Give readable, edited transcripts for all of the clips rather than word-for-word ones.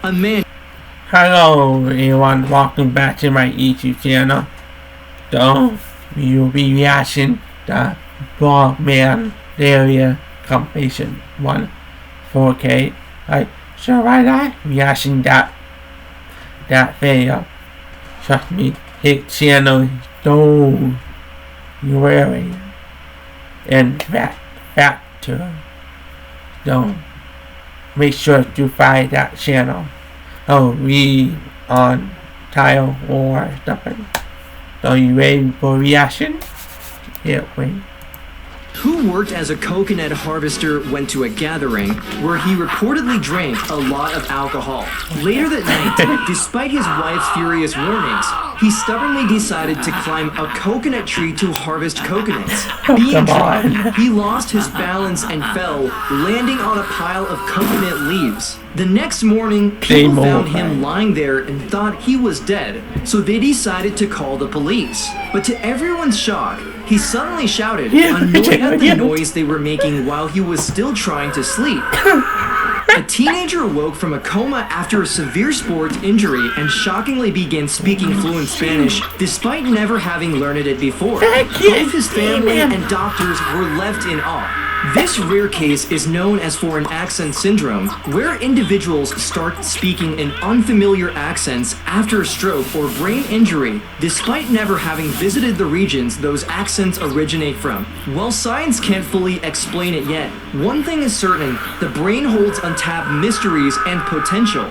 A man. Hello everyone, welcome back to my YouTube channel. So, we will be reacting to Frogman Area Compilation 1 4K. So right now, reacting that video. Trust me, his channel is so rare and factor. So, make sure to find that channel. Read on title or something. So you ready for reaction? Yeah, wait. Who worked as a coconut harvester went to a gathering where he reportedly drank a lot of alcohol. Later that night, despite his wife's furious warnings, he stubbornly decided to climb a coconut tree to harvest coconuts. Being drunk, he lost his balance and fell, landing on a pile of coconut leaves. The next morning, people found him lying there and thought he was dead, so they decided to call the police. But to everyone's shock, he suddenly shouted, annoyed at the noise they were making while he was still trying to sleep. A teenager awoke from a coma after a severe sports injury and shockingly began speaking fluent Spanish despite never having learned it before. Both his family and doctors were left in awe. This rare case is known as foreign accent syndrome, where individuals start speaking in unfamiliar accents after a stroke or brain injury, despite never having visited the regions those accents originate from. While science can't fully explain it yet, one thing is certain: the brain holds untapped mysteries and potential.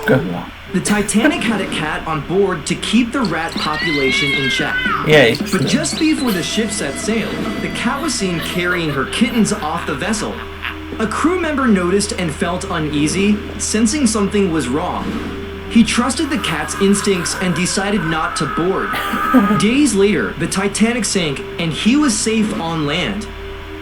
Good luck. The Titanic had a cat on board to keep the rat population in check. Yeah, but just before the ship set sail, the cat was seen carrying her kittens off the vessel. A crew member noticed and felt uneasy, sensing something was wrong. He trusted the cat's instincts and decided not to board. Days later, the Titanic sank and he was safe on land.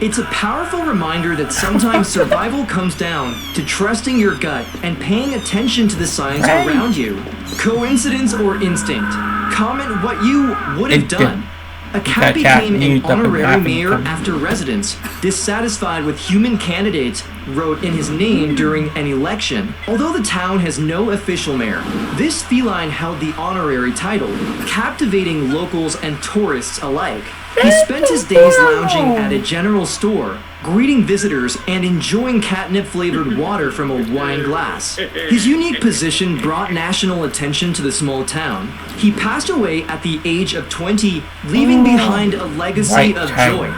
It's a powerful reminder that sometimes survival comes down to trusting your gut and paying attention to the signs around you. Coincidence or instinct? Comment what you would have done. A cat became an honorary mayor after residents, dissatisfied with human candidates, wrote in his name during an election. Although the town has no official mayor, this feline held the honorary title, captivating locals and tourists alike. He spent his days lounging at a general store, greeting visitors and enjoying catnip-flavored water from a wine glass. His unique position brought national attention to the small town. He passed away at the age of 20, leaving behind a legacy of joy.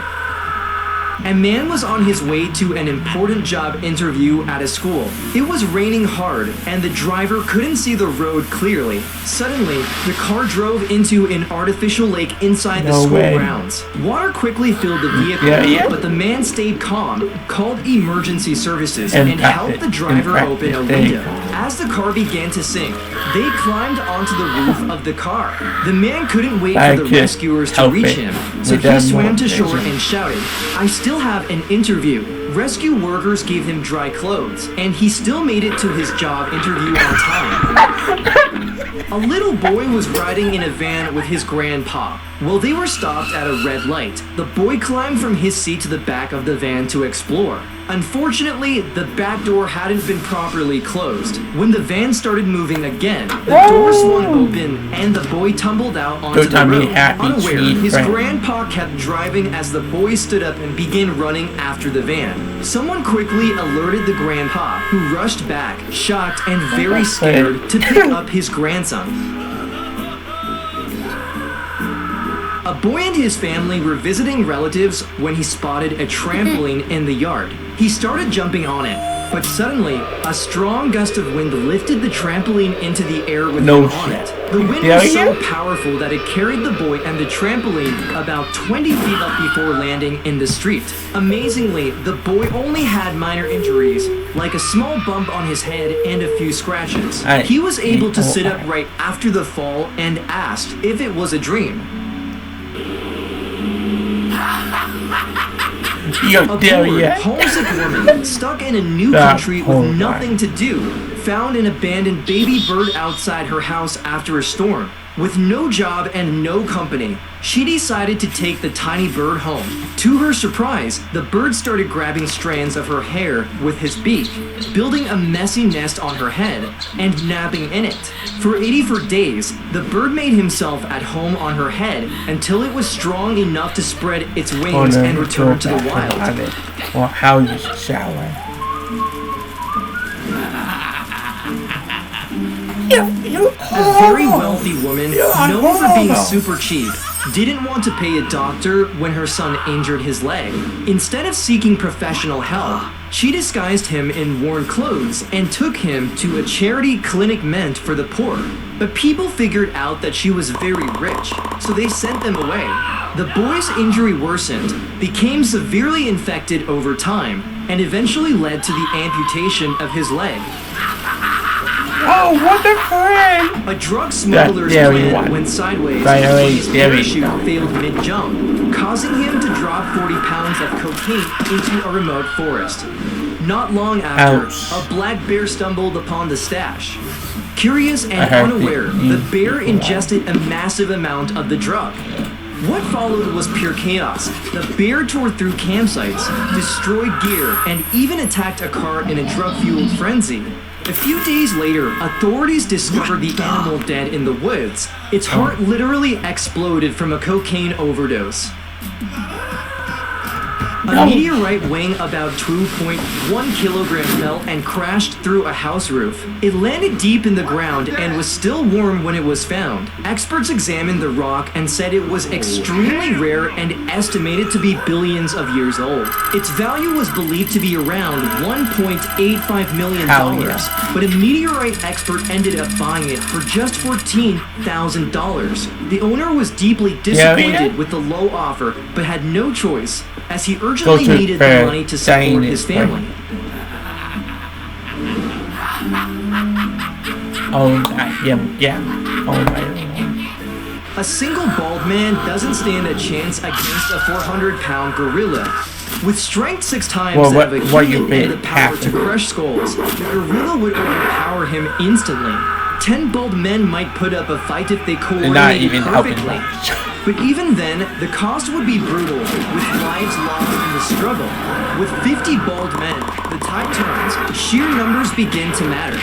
A man was on his way to an important job interview at a school. It was raining hard, and the driver couldn't see the road clearly. Suddenly, the car drove into an artificial lake inside the school grounds. Water quickly filled the vehicle, but the man stayed calm, called emergency services, and helped the driver open a window. As the car began to sink, they climbed onto the roof of the car. The man couldn't wait for the rescuers to reach him, so he swam to shore and shouted, "I still have an interview." Rescue workers gave him dry clothes, and he still made it to his job interview on time. A little boy was riding in a van with his grandpa. While they were stopped at a red light, the boy climbed from his seat to the back of the van to explore. Unfortunately, the back door hadn't been properly closed. When the van started moving again, the door swung open and the boy tumbled out onto the road. Unaware, his grandpa kept driving as the boy stood up and began running after the van. Someone quickly alerted the grandpa, who rushed back, shocked and very scared, to pick up his grandson. A boy and his family were visiting relatives when he spotted a trampoline in the yard. He started jumping on it, but suddenly, a strong gust of wind lifted the trampoline into the air with him on it. The wind was so powerful that it carried the boy and the trampoline about 20 feet up before landing in the street. Amazingly, the boy only had minor injuries, like a small bump on his head and a few scratches. He was able to sit upright after the fall and asked if it was a dream. A poor, homesick woman stuck in a new country with nothing to do found an abandoned baby bird outside her house after a storm. With no job and no company, she decided to take the tiny bird home. To her surprise, the bird started grabbing strands of her hair with his beak, building a messy nest on her head, and napping in it. For 84 days, the bird made himself at home on her head until it was strong enough to spread its wings and return to the wild. Or how you shower. A very wealthy woman, known for being super cheap, didn't want to pay a doctor when her son injured his leg. Instead of seeking professional help, she disguised him in worn clothes and took him to a charity clinic meant for the poor. But people figured out that she was very rich, so they sent them away. The boy's injury worsened, became severely infected over time, and eventually led to the amputation of his leg. Oh, what a friend! A drug smuggler's plan went sideways when his parachute failed mid-jump, causing him to drop 40 pounds of cocaine into a remote forest. Not long after, a black bear stumbled upon the stash. Curious and unaware, the bear ingested a massive amount of the drug. What followed was pure chaos. The bear tore through campsites, destroyed gear, and even attacked a car in a drug-fueled frenzy. A few days later, authorities discovered the animal dead in the woods. Its heart literally exploded from a cocaine overdose. A meteorite weighing about 2.1 kilograms fell and crashed through a house roof. It landed deep in the ground and was still warm when it was found. Experts examined the rock and said it was extremely rare and estimated to be billions of years old. Its value was believed to be around $1.85 million, but a meteorite expert ended up buying it for just $14,000. The owner was deeply disappointed with the low offer, but had no choice, as he urgently needed the money to support his family. A single bald man doesn't stand a chance against a 400-pound gorilla. With strength 6 times that of a human and the power to crush skulls, the gorilla would overpower him instantly. 10 bald men might put up a fight if they coordinated perfectly. But even then, the cost would be brutal, with lives lost in the struggle. With 50 bald men, the tide turns, sheer numbers begin to matter.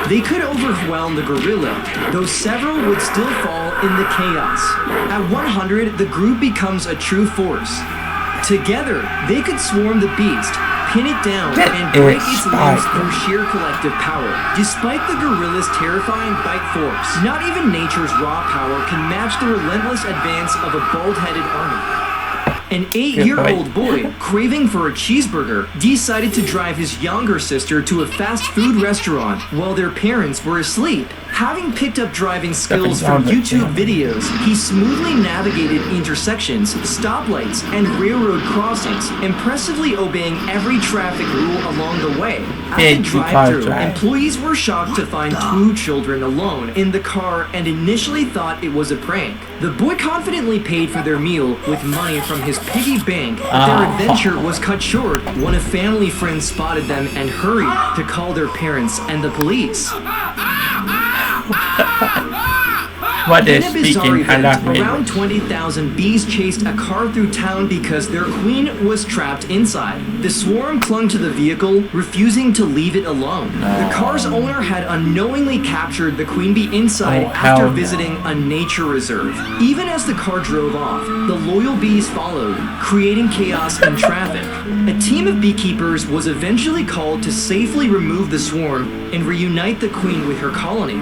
They could overwhelm the gorilla, though several would still fall in the chaos. At 100, the group becomes a true force. Together, they could swarm the beast, pin it down, and break its limbs through sheer collective power. Despite the gorilla's terrifying bite force, not even nature's raw power can match the relentless advance of a bald-headed army. An 8-year-old boy, craving for a cheeseburger, decided to drive his younger sister to a fast food restaurant while their parents were asleep. Having picked up driving skills from YouTube videos, he smoothly navigated intersections, stoplights, and railroad crossings, impressively obeying every traffic rule along the way. At the drive-thru, employees were shocked to find 2 children alone in the car and initially thought it was a prank. The boy confidently paid for their meal with money from his piggy bank, but their adventure was cut short when a family friend spotted them and hurried to call their parents and the police. What In is a bizarre speaking event, around 20,000 bees chased a car through town because their queen was trapped inside. The swarm clung to the vehicle, refusing to leave it alone. The car's owner had unknowingly captured the queen bee inside after visiting a nature reserve. Even as the car drove off, the loyal bees followed, creating chaos in traffic. A team of beekeepers was eventually called to safely remove the swarm and reunite the queen with her colony.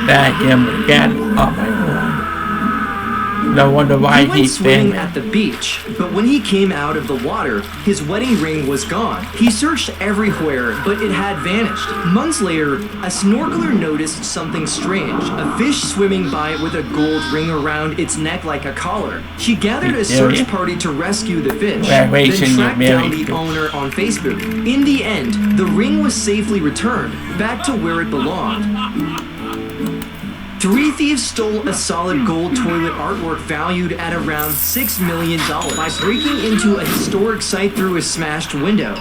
That him again. Oh my god. No wonder why he went swimming at the beach, but when he came out of the water, his wedding ring was gone. He searched everywhere, but it had vanished. Months later, a snorkeler noticed something strange, a fish swimming by with a gold ring around its neck like a collar. She gathered a search party to rescue the fish, then tracked down the owner on Facebook. In the end, the ring was safely returned, back to where it belonged. 3 thieves stole a solid gold toilet artwork valued at around $6 million by breaking into a historic site through a smashed window.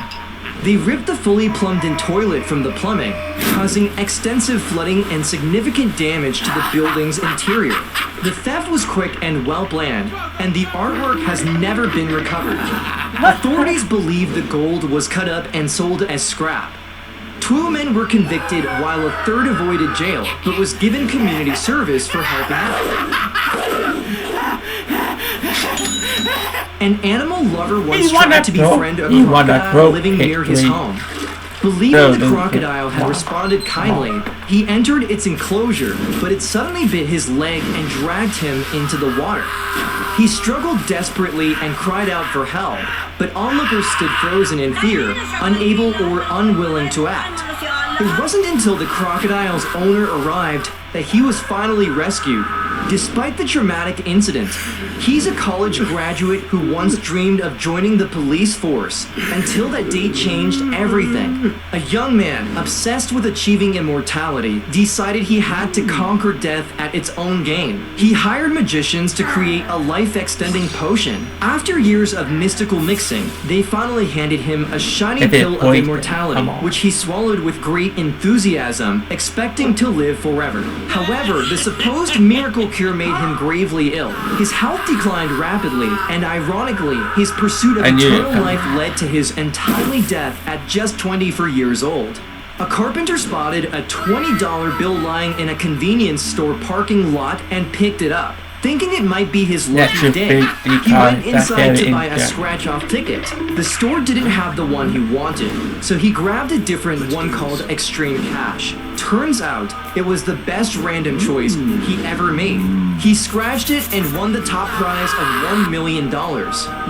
They ripped the fully plumbed-in toilet from the plumbing, causing extensive flooding and significant damage to the building's interior. The theft was quick and well-planned, and the artwork has never been recovered. Authorities believe the gold was cut up and sold as scrap. 2 men were convicted while a third avoided jail, but was given community service for helping out. An animal lover once tried to befriend a crocodile living near his home. Believing the crocodile had responded kindly, he entered its enclosure, but it suddenly bit his leg and dragged him into the water. He struggled desperately and cried out for help, but onlookers stood frozen in fear, unable or unwilling to act. It wasn't until the crocodile's owner arrived that he was finally rescued. Despite the traumatic incident, he's a college graduate who once dreamed of joining the police force until that date changed everything. A young man obsessed with achieving immortality decided he had to conquer death at its own game. He hired magicians to create a life-extending potion. After years of mystical mixing, they finally handed him a shiny pill of immortality, which he swallowed with great enthusiasm, expecting to live forever. However, the supposed miracle cure made him gravely ill. His health declined rapidly, and ironically, his pursuit of eternal life led to his untimely death at just 24 years old. A carpenter spotted a $20 bill lying in a convenience store parking lot and picked it up. Thinking it might be his lucky day, he went inside to buy a scratch-off ticket. The store didn't have the one he wanted, so he grabbed a different one called Extreme Cash. Turns out, it was the best random choice he ever made. He scratched it and won the top prize of $1 million.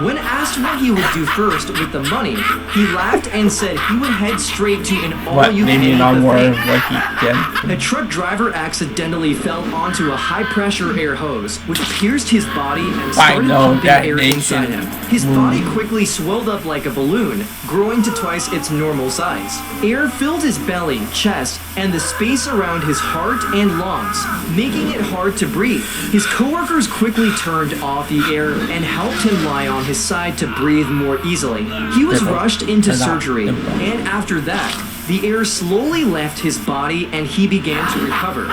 When asked what he would do first with the money, he laughed and said he would head straight to an all-you-can-eat buffet. A truck driver accidentally fell onto a high-pressure air hose, which pierced his body and started pumping air inside him. His body quickly swelled up like a balloon, growing to twice its normal size. Air filled his belly, chest, and the space around his heart and lungs, making it hard to breathe. His coworkers quickly turned off the air and helped him lie on his side to breathe more easily. He was rushed into surgery, and after that, the air slowly left his body and he began to recover.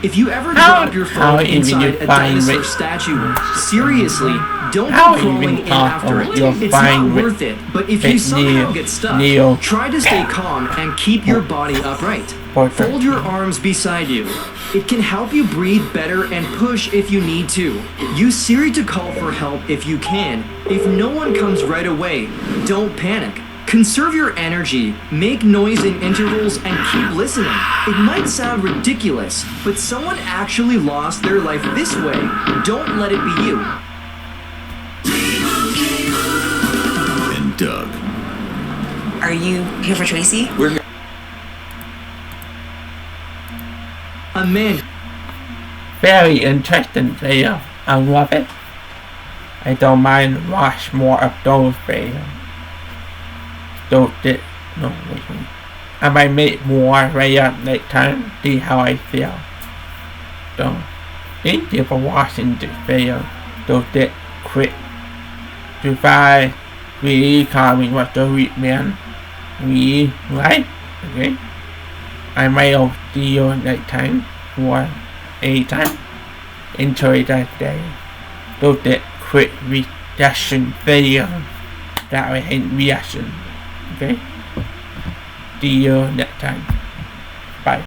If you ever drop your phone inside a dinosaur statue, seriously, don't go crawling in after it. It's not worth it, but if you somehow get stuck, try to stay calm and keep your body upright. Fold your arms beside you. It can help you breathe better and push if you need to. Use Siri to call for help if you can. If no one comes right away, don't panic. Conserve your energy, make noise in intervals, and keep listening. It might sound ridiculous, but someone actually lost their life this way. Don't let it be you. And Doug. Are you here for Tracy? A man. Very interesting video. I love it. I don't mind watch more of those videos. I might make more videos next time, see how I feel. So, thank you for watching this video. So that quick. Goodbye. We call me what the week man. We like. Okay. I might see you next time or anytime. Enjoy that day. So that quick reaction video. That I hate reaction. Okay? See you next time.